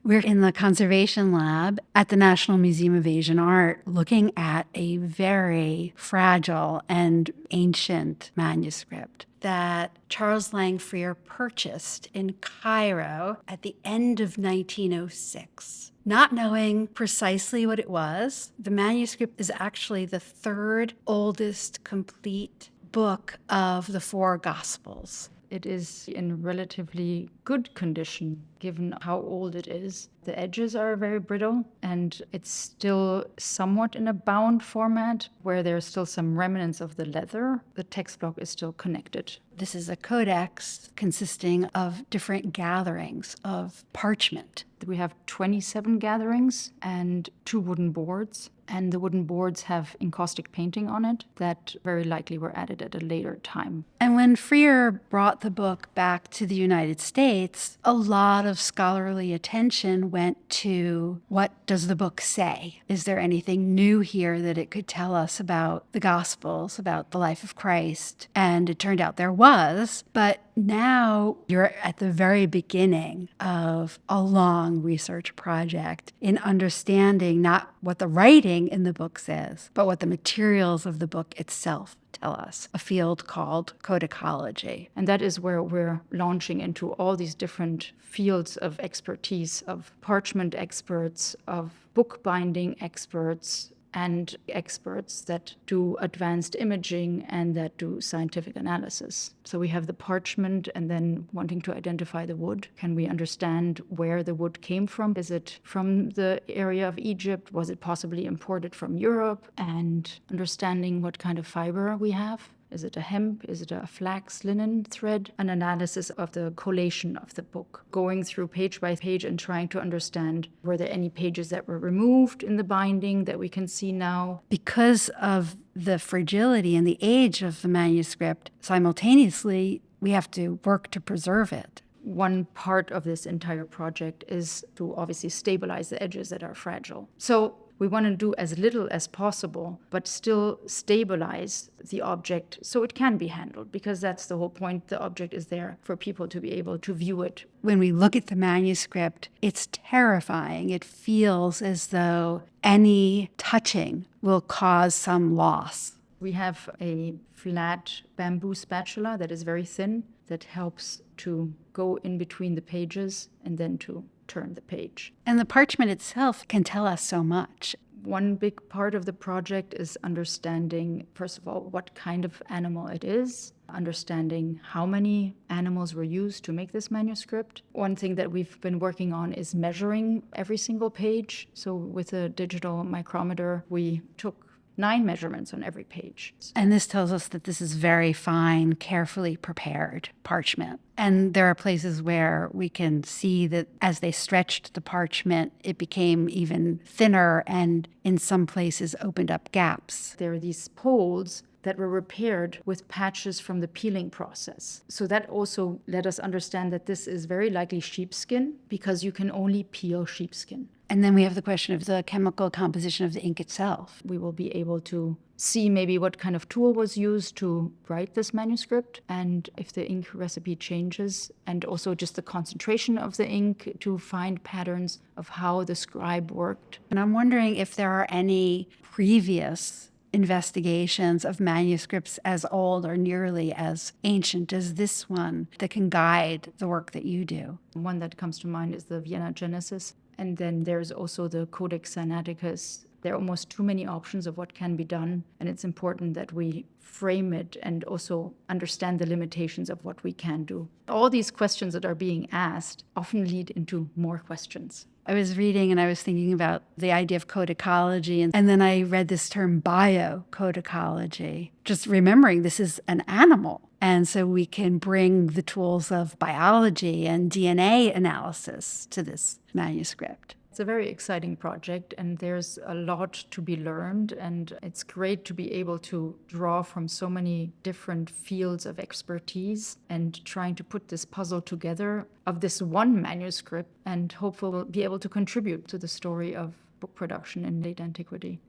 We're in the conservation lab at the National Museum of Asian Art looking at a very fragile and ancient manuscript that Charles Lang Freer purchased in Cairo at the end of 1906. Not knowing precisely what it was, the manuscript is actually the third oldest complete book of the four Gospels. It is in relatively good condition, given how old it is. The edges are very brittle, and it's still somewhat in a bound format, where there's still some remnants of the leather. The text block is still connected. This is a codex consisting of different gatherings of parchment. We have 27 gatherings and 2 wooden boards. And the wooden boards have encaustic painting on it that very likely were added at a later time. And when Freer brought the book back to the United States, a lot of scholarly attention went to what does the book say? Is there anything new here that it could tell us about the Gospels, about the life of Christ? And it turned out there was, but now you're at the very beginning of a long research project in understanding not what the writing in the book says, but what the materials of the book itself tell us, a field called codicology. And that is where we're launching into all these different fields of expertise, of parchment experts, of bookbinding experts, and experts that do advanced imaging and that do scientific analysis. So we have the parchment, and then wanting to identify the wood. Can we understand where the wood came from? Is it from the area of Egypt? Was it possibly imported from Europe? And understanding what kind of fiber we have. Is it a hemp? Is it a flax linen thread? An analysis of the collation of the book. Going through page by page and trying to understand, were there any pages that were removed in the binding that we can see now? Because of the fragility and the age of the manuscript, simultaneously, we have to work to preserve it. One part of this entire project is to obviously stabilize the edges that are fragile. So we want to do as little as possible, but still stabilize the object so it can be handled, because that's the whole point. The object is there for people to be able to view it. When we look at the manuscript, it's terrifying. It feels as though any touching will cause some loss. We have a flat bamboo spatula that is very thin that helps to go in between the pages and then to turn the page. And the parchment itself can tell us so much. One big part of the project is understanding, first of all, what kind of animal it is, understanding how many animals were used to make this manuscript. One thing that we've been working on is measuring every single page. So with a digital micrometer, we took 9 measurements on every page. And this tells us that this is very fine, carefully prepared parchment. And there are places where we can see that as they stretched the parchment, it became even thinner and in some places opened up gaps. There are these poles that were repaired with patches from the peeling process. So that also let us understand that this is very likely sheepskin, because you can only peel sheepskin. And then we have the question of the chemical composition of the ink itself. We will be able to see maybe what kind of tool was used to write this manuscript, and if the ink recipe changes, and also just the concentration of the ink to find patterns of how the scribe worked. And I'm wondering if there are any previous investigations of manuscripts as old or nearly as ancient as this one that can guide the work that you do. One that comes to mind is the Vienna Genesis. And then there's also the Codex Sinaiticus. There are almost too many options of what can be done, and it's important that we frame it and also understand the limitations of what we can do. All these questions that are being asked often lead into more questions. I was reading and I was thinking about the idea of codicology, and then I read this term biocodicology, just remembering this is an animal. And so we can bring the tools of biology and DNA analysis to this manuscript. It's a very exciting project, and there's a lot to be learned, and it's great to be able to draw from so many different fields of expertise and trying to put this puzzle together of this one manuscript, and hopefully we'll be able to contribute to the story of book production in late antiquity.